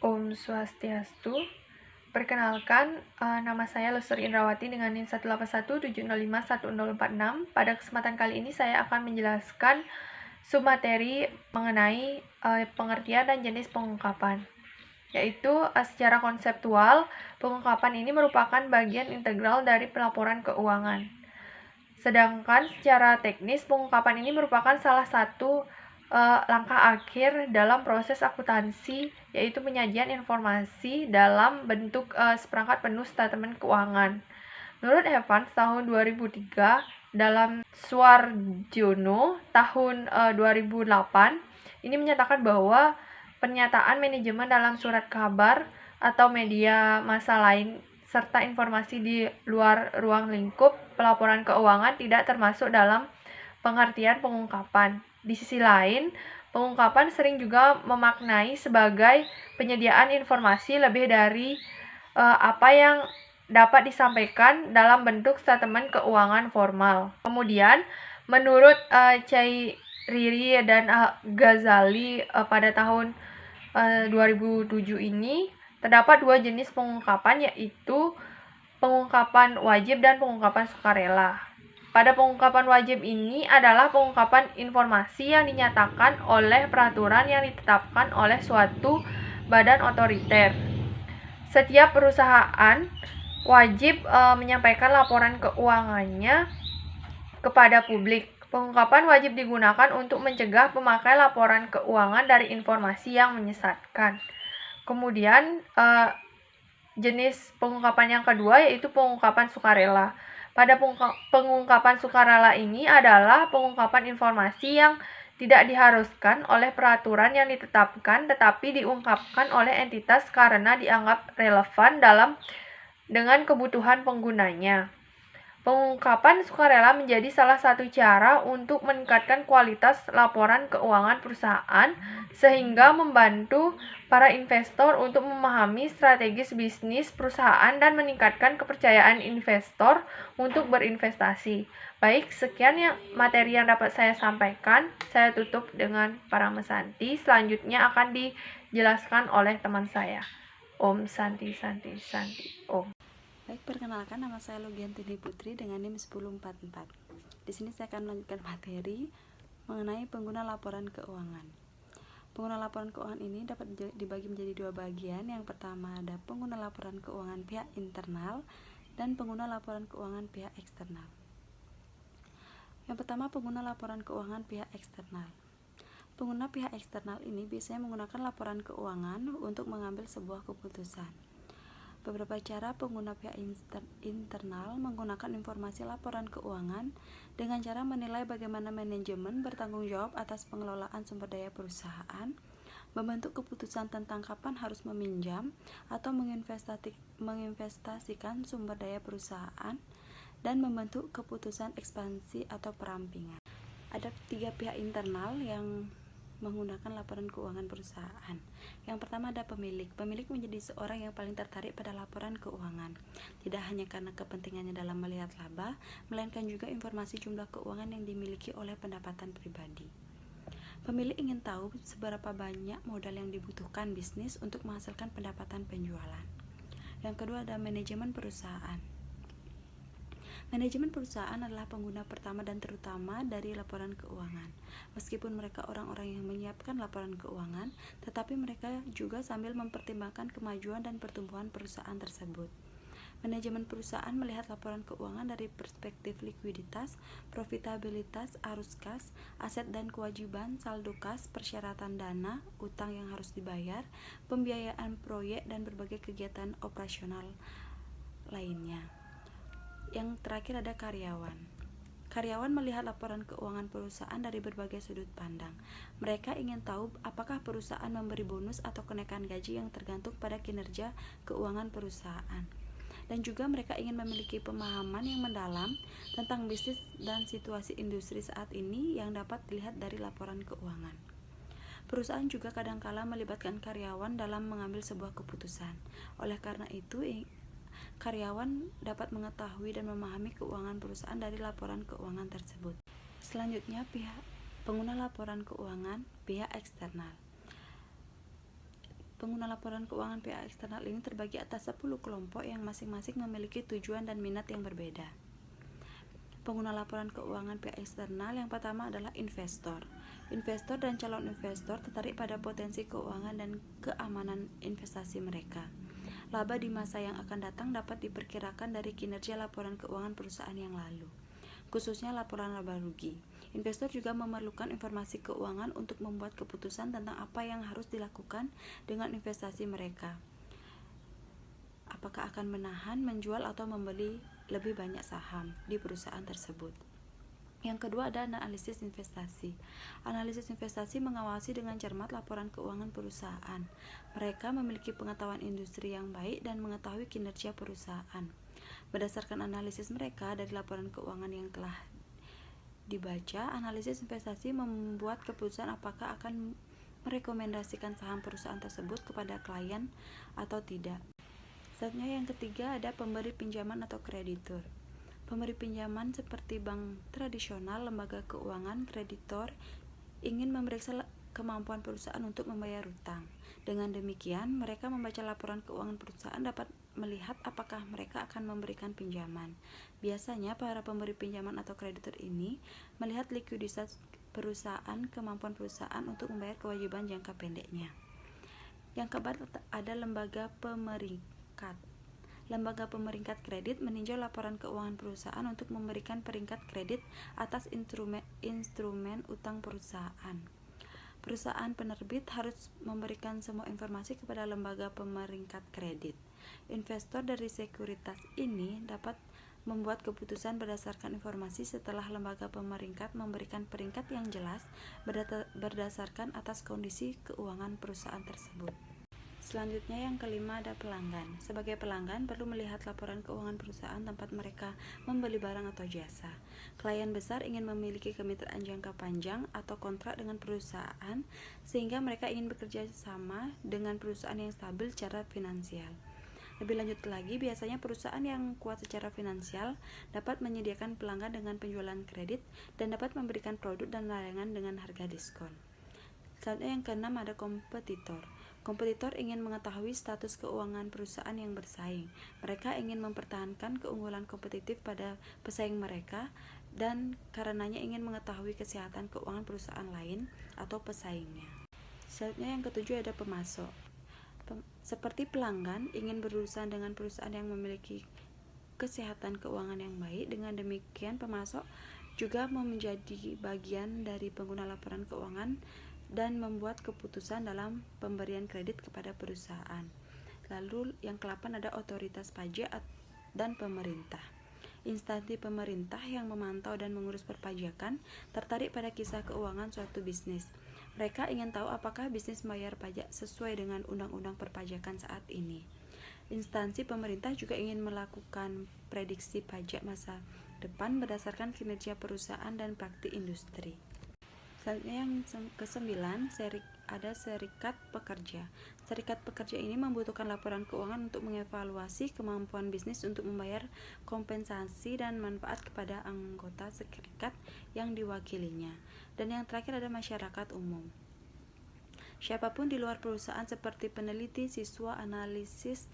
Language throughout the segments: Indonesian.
Om Swastiastu. Perkenalkan, nama saya Lestari Indrawati dengan NIM 18170510046. Pada kesempatan kali ini saya akan menjelaskan submateri mengenai pengertian dan jenis pengungkapan. Yaitu secara konseptual, pengungkapan ini merupakan bagian integral dari pelaporan keuangan. Sedangkan secara teknis, pengungkapan ini merupakan salah satu langkah akhir dalam proses akuntansi, yaitu penyajian informasi dalam bentuk seperangkat penuh statement keuangan. Menurut Evans tahun 2003, dalam Suarjono tahun 2008, ini menyatakan bahwa pernyataan manajemen dalam surat kabar atau media massa lain serta informasi di luar ruang lingkup pelaporan keuangan tidak termasuk dalam pengertian pengungkapan. Di sisi lain, pengungkapan sering juga memaknai sebagai penyediaan informasi lebih dari apa yang dapat disampaikan dalam bentuk statement keuangan formal. Kemudian, menurut Riri dan Ghazali pada tahun 2007 ini, terdapat dua jenis pengungkapan, yaitu pengungkapan wajib dan pengungkapan sukarela. Pada pengungkapan wajib ini adalah pengungkapan informasi yang dinyatakan oleh peraturan yang ditetapkan oleh suatu badan otoriter. Setiap perusahaan wajib menyampaikan laporan keuangannya kepada publik. Pengungkapan wajib digunakan untuk mencegah pemakai laporan keuangan dari informasi yang menyesatkan. Kemudian jenis pengungkapan yang kedua yaitu pengungkapan sukarela. Pada pengungkapan sukarela ini adalah pengungkapan informasi yang tidak diharuskan oleh peraturan yang ditetapkan tetapi diungkapkan oleh entitas karena dianggap relevan dengan kebutuhan penggunanya. Pengungkapan sukarela menjadi salah satu cara untuk meningkatkan kualitas laporan keuangan perusahaan sehingga membantu para investor untuk memahami strategis bisnis perusahaan dan meningkatkan kepercayaan investor untuk berinvestasi. Baik, sekian materi yang dapat saya sampaikan. Saya tutup dengan Paramesanti. Selanjutnya akan dijelaskan oleh teman saya. Om Santi Santi Santi Om. Baik, perkenalkan, nama saya Lugiantini Putri dengan NIM 1044. Di sini saya akan melanjutkan materi mengenai pengguna laporan keuangan. Pengguna laporan keuangan ini dapat dibagi menjadi dua bagian. Yang pertama ada pengguna laporan keuangan pihak internal dan pengguna laporan keuangan pihak eksternal. Yang pertama, pengguna laporan keuangan pihak eksternal. Pengguna pihak eksternal ini biasanya menggunakan laporan keuangan untuk mengambil sebuah keputusan. Beberapa cara pengguna pihak internal menggunakan informasi laporan keuangan dengan cara menilai bagaimana manajemen bertanggung jawab atas pengelolaan sumber daya perusahaan, membentuk keputusan tentang kapan harus meminjam atau menginvestasikan sumber daya perusahaan, dan membentuk keputusan ekspansi atau perampingan. Ada tiga pihak internal yang menggunakan laporan keuangan perusahaan. Yang pertama ada pemilik. Pemilik menjadi seorang yang paling tertarik pada laporan keuangan, tidak hanya karena kepentingannya dalam melihat laba, melainkan juga informasi jumlah keuangan yang dimiliki oleh pendapatan pribadi. Pemilik ingin tahu seberapa banyak modal yang dibutuhkan bisnis untuk menghasilkan pendapatan penjualan. Yang kedua ada manajemen perusahaan. Manajemen perusahaan adalah pengguna pertama dan terutama dari laporan keuangan. Meskipun mereka orang-orang yang menyiapkan laporan keuangan, tetapi mereka juga sambil mempertimbangkan kemajuan dan pertumbuhan perusahaan tersebut. Manajemen perusahaan melihat laporan keuangan dari perspektif likuiditas, profitabilitas, arus kas, aset dan kewajiban, saldo kas, persyaratan dana, utang yang harus dibayar, pembiayaan proyek, dan berbagai kegiatan operasional lainnya. Yang terakhir ada karyawan. Karyawan melihat laporan keuangan perusahaan dari berbagai sudut pandang. Mereka ingin tahu apakah perusahaan memberi bonus atau kenaikan gaji yang tergantung pada kinerja keuangan perusahaan. Dan juga mereka ingin memiliki pemahaman yang mendalam tentang bisnis dan situasi industri saat ini yang dapat dilihat dari laporan keuangan. Perusahaan juga kadangkala melibatkan karyawan dalam mengambil sebuah keputusan. Oleh karena itu, karyawan dapat mengetahui dan memahami keuangan perusahaan dari laporan keuangan tersebut. Selanjutnya, pengguna laporan keuangan pihak eksternal. Pengguna laporan keuangan pihak eksternal ini terbagi atas 10 kelompok yang masing-masing memiliki tujuan dan minat yang berbeda. Pengguna laporan keuangan pihak eksternal yang pertama adalah investor. Investor dan calon investor tertarik pada potensi keuangan dan keamanan investasi mereka. Laba di masa yang akan datang dapat diperkirakan dari kinerja laporan keuangan perusahaan yang lalu, khususnya laporan laba rugi. Investor juga memerlukan informasi keuangan untuk membuat keputusan tentang apa yang harus dilakukan dengan investasi mereka. Apakah akan menahan, menjual, atau membeli lebih banyak saham di perusahaan tersebut. Yang kedua ada analisis investasi. Analisis investasi mengawasi dengan cermat laporan keuangan perusahaan. Mereka memiliki pengetahuan industri yang baik dan mengetahui kinerja perusahaan. Berdasarkan analisis mereka dari laporan keuangan yang telah dibaca, analisis investasi membuat keputusan apakah akan merekomendasikan saham perusahaan tersebut kepada klien atau tidak. Selanjutnya yang ketiga ada pemberi pinjaman atau kreditur. Pemberi pinjaman seperti bank tradisional, lembaga keuangan, kreditor ingin memeriksa kemampuan perusahaan untuk membayar hutang. Dengan demikian, mereka membaca laporan keuangan perusahaan dapat melihat apakah mereka akan memberikan pinjaman. Biasanya para pemberi pinjaman atau kreditor ini melihat likuiditas perusahaan, kemampuan perusahaan untuk membayar kewajiban jangka pendeknya. Yang keempat ada lembaga pemeringkat. Lembaga pemeringkat kredit meninjau laporan keuangan perusahaan untuk memberikan peringkat kredit atas instrumen utang perusahaan. Perusahaan penerbit harus memberikan semua informasi kepada lembaga pemeringkat kredit. Investor dari sekuritas ini dapat membuat keputusan berdasarkan informasi setelah lembaga pemeringkat memberikan peringkat yang jelas berdasarkan atas kondisi keuangan perusahaan tersebut. Selanjutnya yang kelima ada pelanggan. Sebagai pelanggan perlu melihat laporan keuangan perusahaan tempat mereka membeli barang atau jasa. Klien besar ingin memiliki kemitraan jangka panjang atau kontrak dengan perusahaan sehingga mereka ingin bekerja sama dengan perusahaan yang stabil secara finansial. Lebih lanjut lagi, biasanya perusahaan yang kuat secara finansial dapat menyediakan pelanggan dengan penjualan kredit dan dapat memberikan produk dan layanan dengan harga diskon. Selanjutnya yang keenam ada kompetitor. Kompetitor ingin mengetahui status keuangan perusahaan yang bersaing. Mereka ingin mempertahankan keunggulan kompetitif pada pesaing mereka dan karenanya ingin mengetahui kesehatan keuangan perusahaan lain atau pesaingnya. Selanjutnya yang ketujuh ada pemasok. Seperti pelanggan ingin berurusan dengan perusahaan yang memiliki kesehatan keuangan yang baik, dengan demikian pemasok juga menjadi bagian dari pengguna laporan keuangan dan membuat keputusan dalam pemberian kredit kepada perusahaan. Lalu yang ke-8 ada otoritas pajak dan pemerintah. Instansi pemerintah yang memantau dan mengurus perpajakan tertarik pada kisah keuangan suatu bisnis. Mereka ingin tahu apakah bisnis membayar pajak sesuai dengan undang-undang perpajakan saat ini. Instansi pemerintah juga ingin melakukan prediksi pajak masa depan berdasarkan kinerja perusahaan dan praktik industri. Selanjutnya yang ke-9 ada serikat pekerja. Serikat pekerja ini membutuhkan laporan keuangan untuk mengevaluasi kemampuan bisnis untuk membayar kompensasi dan manfaat kepada anggota serikat yang diwakilinya. Dan yang terakhir ada masyarakat umum. Siapapun di luar perusahaan seperti peneliti, siswa, analisis,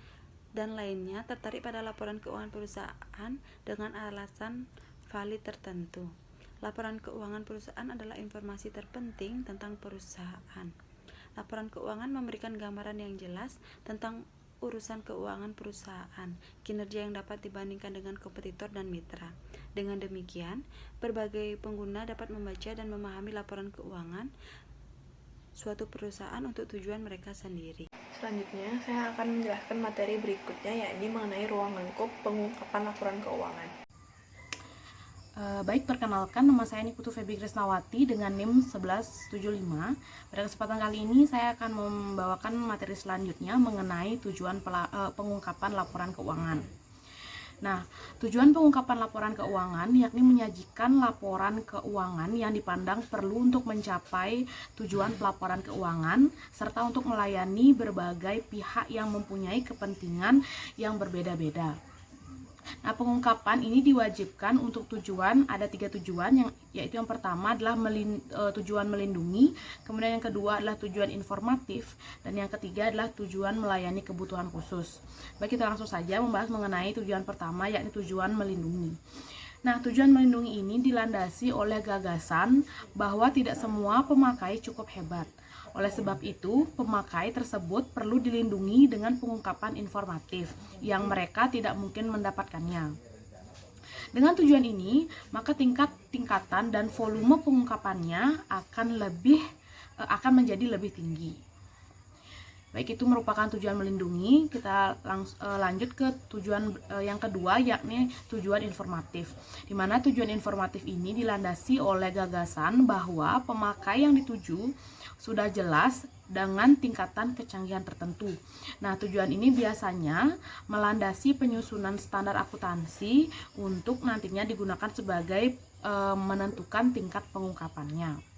dan lainnya tertarik pada laporan keuangan perusahaan dengan alasan valid tertentu. Laporan keuangan perusahaan adalah informasi terpenting tentang perusahaan. Laporan keuangan memberikan gambaran yang jelas tentang urusan keuangan perusahaan, kinerja yang dapat dibandingkan dengan kompetitor dan mitra. Dengan demikian, berbagai pengguna dapat membaca dan memahami laporan keuangan suatu perusahaan untuk tujuan mereka sendiri. Selanjutnya, saya akan menjelaskan materi berikutnya, yakni mengenai ruang lingkup pengungkapan laporan keuangan. Baik, perkenalkan, nama saya Niputu Febri Krisnawati dengan NIM 1175. Pada kesempatan kali ini saya akan membawakan materi selanjutnya mengenai tujuan pengungkapan laporan keuangan. Nah, tujuan pengungkapan laporan keuangan yakni menyajikan laporan keuangan yang dipandang perlu untuk mencapai tujuan pelaporan keuangan serta untuk melayani berbagai pihak yang mempunyai kepentingan yang berbeda-beda. Nah, pengungkapan ini diwajibkan untuk tujuan, ada 3 tujuan, yaitu yang pertama adalah tujuan melindungi, kemudian yang kedua adalah tujuan informatif, dan yang ketiga adalah tujuan melayani kebutuhan khusus. Baik, kita langsung saja membahas mengenai tujuan pertama, yakni tujuan melindungi. Nah, tujuan melindungi ini dilandasi oleh gagasan bahwa tidak semua pemakai cukup hebat. Oleh sebab itu, pemakai tersebut perlu dilindungi dengan pengungkapan informatif yang mereka tidak mungkin mendapatkannya. Dengan tujuan ini, maka tingkatan dan volume pengungkapannya akan menjadi lebih tinggi. Baik, itu merupakan tujuan melindungi. Kita lanjut ke tujuan yang kedua, yakni tujuan informatif. Di mana tujuan informatif ini dilandasi oleh gagasan bahwa pemakai yang dituju sudah jelas dengan tingkatan kecanggihan tertentu. Nah, tujuan ini biasanya melandasi penyusunan standar akuntansi untuk nantinya digunakan sebagai menentukan tingkat pengungkapannya.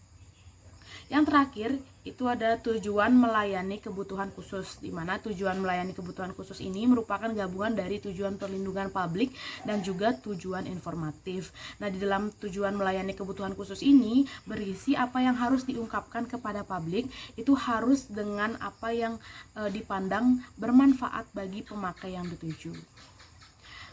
Yang terakhir, itu ada tujuan melayani kebutuhan khusus, di mana tujuan melayani kebutuhan khusus ini merupakan gabungan dari tujuan perlindungan publik dan juga tujuan informatif. Nah, di dalam tujuan melayani kebutuhan khusus ini berisi apa yang harus diungkapkan kepada publik, itu harus dengan apa yang dipandang bermanfaat bagi pemakai yang dituju.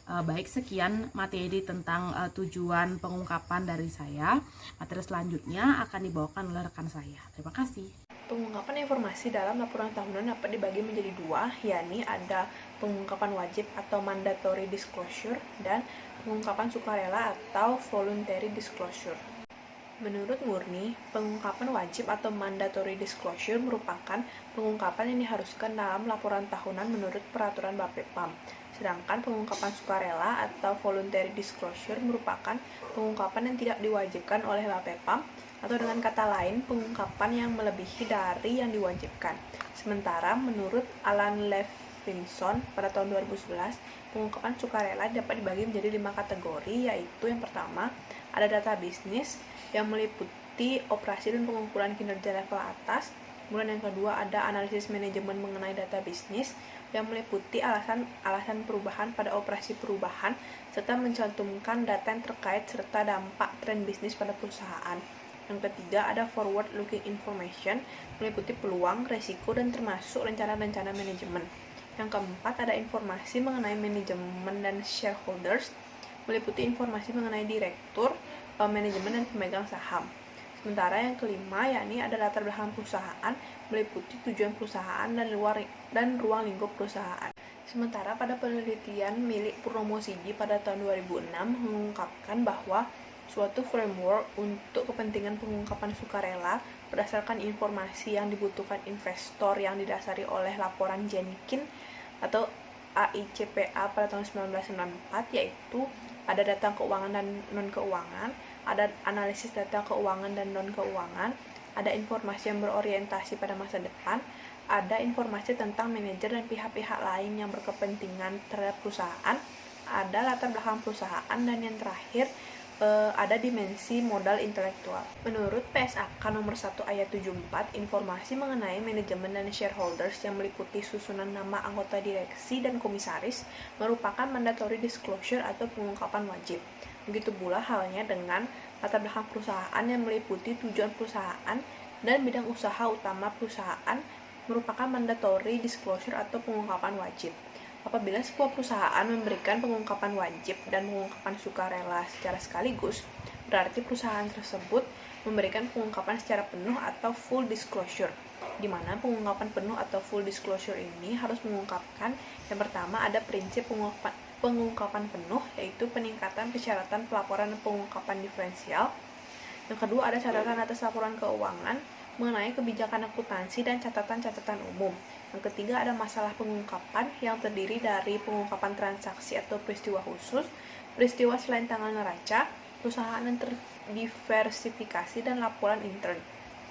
Baik, sekian materi tentang tujuan pengungkapan dari saya. Materi selanjutnya akan dibawakan oleh rekan saya. Terima kasih. Pengungkapan informasi dalam laporan tahunan dapat dibagi menjadi dua, yakni ada pengungkapan wajib atau mandatory disclosure dan pengungkapan sukarela atau voluntary disclosure. Menurut Murni, pengungkapan wajib atau mandatory disclosure merupakan pengungkapan yang diharuskan dalam laporan tahunan menurut peraturan Bapepam. Sedangkan pengungkapan sukarela atau voluntary disclosure merupakan pengungkapan yang tidak diwajibkan oleh Bapepam, atau dengan kata lain, pengungkapan yang melebihi dari yang diwajibkan. Sementara menurut Alan Levinson pada tahun 2011, pengungkapan sukarela dapat dibagi menjadi 5 kategori, yaitu yang pertama, ada data bisnis yang meliputi operasi dan pengumpulan kinerja level atas. Kemudian yang kedua ada analisis manajemen mengenai data bisnis yang meliputi alasan perubahan pada operasi perubahan serta mencantumkan data yang terkait serta dampak tren bisnis pada perusahaan. Yang ketiga ada forward looking information meliputi peluang, resiko, dan termasuk rencana-rencana manajemen. Yang keempat ada informasi mengenai manajemen dan shareholders meliputi informasi mengenai direktur, manajemen, dan pemegang saham. Sementara yang kelima yakni ada latar belakang perusahaan meliputi tujuan perusahaan dan ruang lingkup perusahaan. Sementara pada penelitian milik Purnomo Sidi pada tahun 2006 mengungkapkan bahwa suatu framework untuk kepentingan pengungkapan sukarela berdasarkan informasi yang dibutuhkan investor yang didasari oleh laporan Jenikin atau AICPA pada tahun 1994, yaitu ada data keuangan dan non-keuangan, ada analisis data keuangan dan non-keuangan, ada informasi yang berorientasi pada masa depan, ada informasi tentang manajer dan pihak-pihak lain yang berkepentingan terhadap perusahaan, ada latar belakang perusahaan, dan yang terakhir ada dimensi modal intelektual. Menurut PSAK nomor 1 ayat 74, informasi mengenai manajemen dan shareholders yang meliputi susunan nama anggota direksi dan komisaris merupakan mandatory disclosure atau pengungkapan wajib. Begitu pula halnya dengan latar belakang perusahaan yang meliputi tujuan perusahaan dan bidang usaha utama perusahaan merupakan mandatory disclosure atau pengungkapan wajib. Apabila sebuah perusahaan memberikan pengungkapan wajib dan pengungkapan sukarela secara sekaligus, berarti perusahaan tersebut memberikan pengungkapan secara penuh atau full disclosure, di mana pengungkapan penuh atau full disclosure ini harus mengungkapkan yang pertama ada prinsip pengungkapan penuh, yaitu peningkatan persyaratan pelaporan dan pengungkapan diferensial. Yang kedua ada catatan atas laporan keuangan mengenai kebijakan akuntansi dan catatan-catatan umum. Yang ketiga ada masalah pengungkapan yang terdiri dari pengungkapan transaksi atau peristiwa khusus, peristiwa selain tanggal neraca, perusahaan yang terdiversifikasi, dan laporan intern.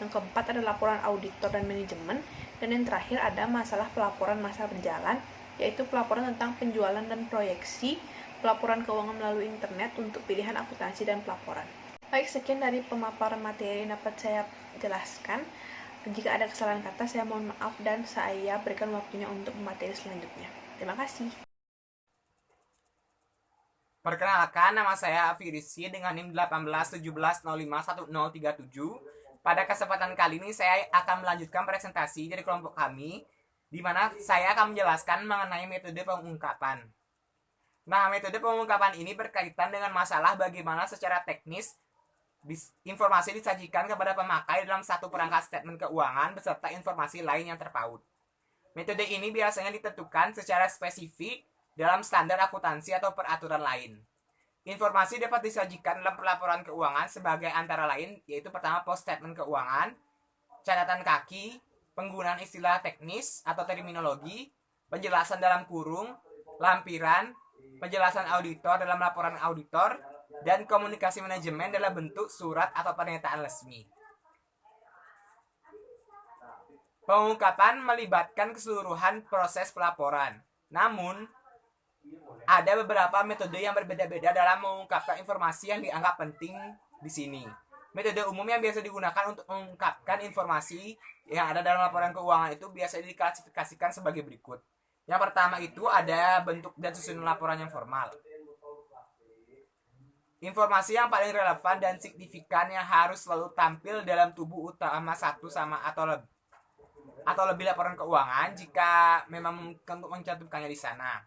Yang keempat ada laporan auditor dan manajemen, dan yang terakhir ada masalah pelaporan masa berjalan, yaitu pelaporan tentang penjualan dan proyeksi, pelaporan keuangan melalui internet untuk pilihan akuntansi dan pelaporan. Baik, sekian dari pemaparan materi yang dapat saya jelaskan. Jika ada kesalahan kata, saya mohon maaf dan saya berikan waktunya untuk materi selanjutnya. Terima kasih. Perkenalkan, nama saya Afirisi dengan NIM 1817051037. Pada kesempatan kali ini saya akan melanjutkan presentasi dari kelompok kami, di mana saya akan menjelaskan mengenai metode pengungkapan. Nah, metode pengungkapan ini berkaitan dengan masalah bagaimana secara teknis informasi disajikan kepada pemakai dalam satu perangkat statement keuangan beserta informasi lain yang terpaut. Metode ini biasanya ditentukan secara spesifik dalam standar akuntansi atau peraturan lain. Informasi dapat disajikan dalam pelaporan keuangan sebagai antara lain, yaitu pertama post statement keuangan, catatan kaki, penggunaan istilah teknis atau terminologi, penjelasan dalam kurung, lampiran, penjelasan auditor dalam laporan auditor, dan komunikasi manajemen dalam bentuk surat atau pernyataan resmi. Pengungkapan melibatkan keseluruhan proses pelaporan. Namun, ada beberapa metode yang berbeda-beda dalam mengungkapkan informasi yang dianggap penting di sini. Metode umum yang biasa digunakan untuk mengungkapkan informasi yang ada dalam laporan keuangan itu biasa diklasifikasikan sebagai berikut. Yang pertama itu ada bentuk dan susunan laporan yang formal. Informasi yang paling relevan dan signifikan yang harus selalu tampil dalam tubuh utama satu sama atau lebih laporan keuangan jika memang mungkin untuk mencantumkannya di sana.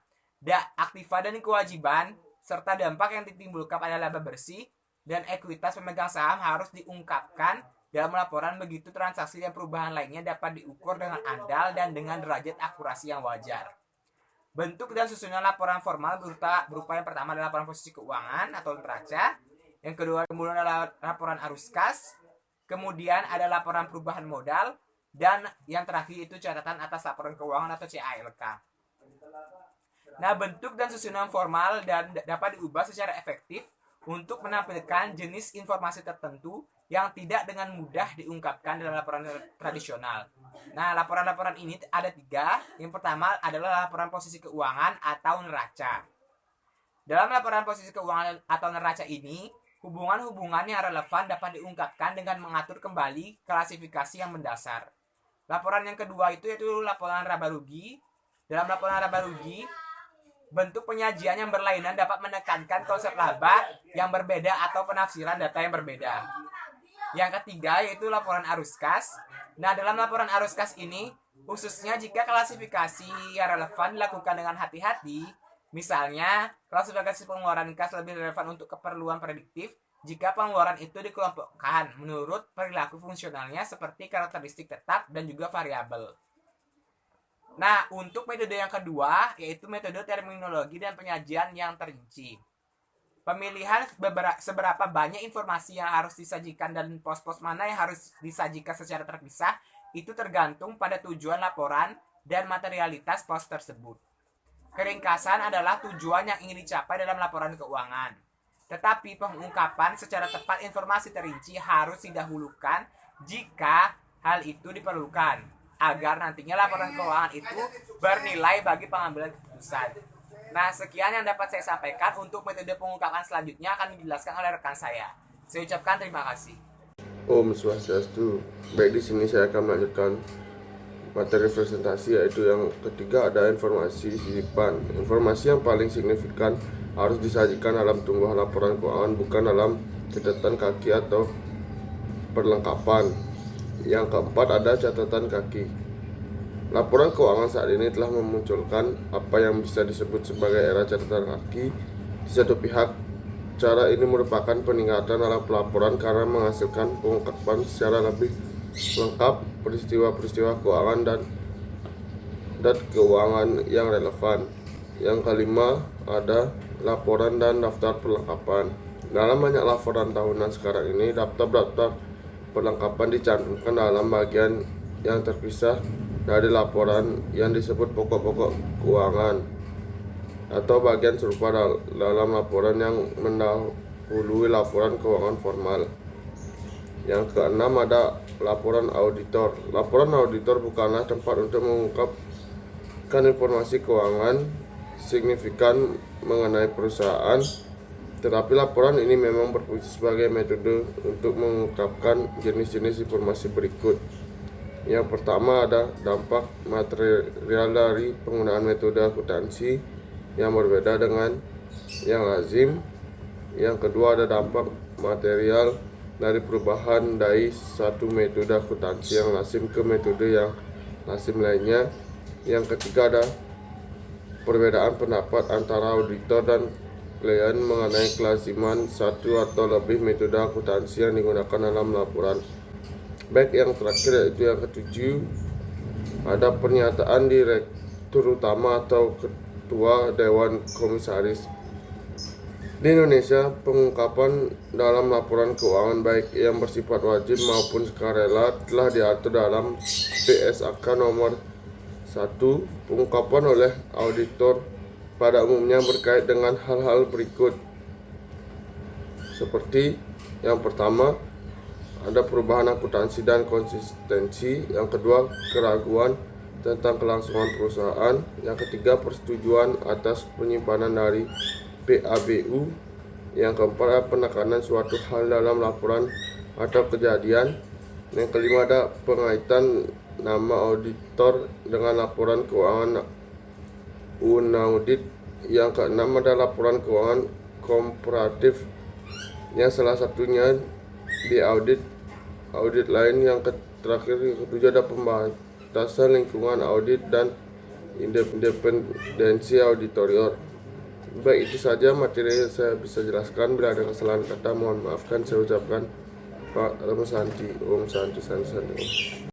Aktiva dan kewajiban serta dampak yang ditimbulkan pada laba bersih dan ekuitas pemegang saham harus diungkapkan dalam laporan, begitu transaksi dan perubahan lainnya dapat diukur dengan andal dan dengan derajat akurasi yang wajar. Bentuk dan susunan laporan formal berupa yang pertama adalah laporan posisi keuangan atau neraca, yang kedua kemudian adalah laporan arus kas, kemudian ada laporan perubahan modal, dan yang terakhir itu catatan atas laporan keuangan atau CALK. Nah, bentuk dan susunan formal dan dapat diubah secara efektif untuk menampilkan jenis informasi tertentu yang tidak dengan mudah diungkapkan dalam laporan tradisional. Nah, laporan-laporan ini ada 3. Yang pertama adalah laporan posisi keuangan atau neraca. Dalam laporan posisi keuangan atau neraca ini, hubungan-hubungan yang relevan dapat diungkapkan dengan mengatur kembali klasifikasi yang mendasar. Laporan yang kedua itu yaitu laporan laba rugi. Dalam laporan laba rugi, bentuk penyajian yang berlainan dapat menekankan konsep laba yang berbeda atau penafsiran data yang berbeda. Yang ketiga yaitu laporan arus kas. Nah, dalam laporan arus kas ini, khususnya jika klasifikasi yang relevan dilakukan dengan hati-hati, misalnya klasifikasi pengeluaran kas lebih relevan untuk keperluan prediktif jika pengeluaran itu dikelompokkan menurut perilaku fungsionalnya seperti karakteristik tetap dan juga variabel. Nah, untuk metode yang kedua, yaitu metode terminologi dan penyajian yang terinci. Pemilihan seberapa banyak informasi yang harus disajikan dan pos-pos mana yang harus disajikan secara terpisah, itu tergantung pada tujuan laporan dan materialitas pos tersebut. Keringkasan adalah tujuan yang ingin dicapai dalam laporan keuangan. Tetapi pengungkapan secara tepat informasi terinci harus didahulukan jika hal itu diperlukan, agar nantinya laporan keuangan itu bernilai bagi pengambilan keputusan. Nah, sekian yang dapat saya sampaikan. Untuk metode pengungkapan selanjutnya akan dijelaskan oleh rekan saya. Saya ucapkan terima kasih. Om Swastiastu. Baik, di sini saya akan melanjutkan materi presentasi, yaitu yang ketiga ada informasi sisipan. Informasi yang paling signifikan harus disajikan dalam tumbuhan laporan keuangan, bukan dalam catatan kaki atau perlengkapan. Yang keempat ada catatan kaki. Laporan keuangan saat ini telah memunculkan apa yang bisa disebut sebagai era catatan kaki. Di satu pihak, cara ini merupakan peningkatan dalam pelaporan karena menghasilkan pengungkapan secara lebih lengkap peristiwa-peristiwa keuangan dan keuangan yang relevan. Yang kelima ada laporan dan daftar perlengkapan. Dalam banyak laporan tahunan sekarang ini, daftar perlengkapan dicantumkan dalam bagian yang terpisah dari laporan yang disebut pokok-pokok keuangan atau bagian serupa dalam laporan yang mendahului laporan keuangan formal. Yang keenam ada laporan auditor. Laporan auditor bukanlah tempat untuk mengungkapkan informasi keuangan signifikan mengenai perusahaan, tetapi laporan ini memang berfungsi sebagai metode untuk mengungkapkan jenis-jenis informasi berikut. Yang pertama ada dampak material dari penggunaan metode akuntansi yang berbeda dengan yang lazim. Yang kedua ada dampak material dari perubahan dari satu metode akuntansi yang lazim ke metode yang lazim lainnya. Yang ketiga ada perbedaan pendapat antara auditor dan klien mengenai kelaziman satu atau lebih metode akuntansi yang digunakan dalam laporan. Baik, yang terakhir yaitu yang ketujuh, ada pernyataan direktur utama atau ketua dewan komisaris. Di Indonesia, pengungkapan dalam laporan keuangan baik yang bersifat wajib maupun sukarela telah diatur dalam PSAK nomor 1. Pengungkapan oleh auditor pada umumnya berkait dengan hal-hal berikut, seperti yang pertama, ada perubahan akuntansi dan konsistensi. Yang kedua, keraguan tentang kelangsungan perusahaan. Yang ketiga, persetujuan atas penyimpanan dari PABU. Yang keempat, penekanan suatu hal dalam laporan atau kejadian. Yang kelima, ada pengaitan nama auditor dengan laporan keuangan unaudit. Yang keenam, ada laporan keuangan komparatif yang salah satunya di audit lain. Yang terakhir, yang ketujuh, ada pembatasan lingkungan audit dan independensi auditor. Baik, itu saja materi yang saya bisa jelaskan. Bila ada kesalahan kata mohon maafkan. Saya ucapkan Pak Om Santi, Om Santi, Santi.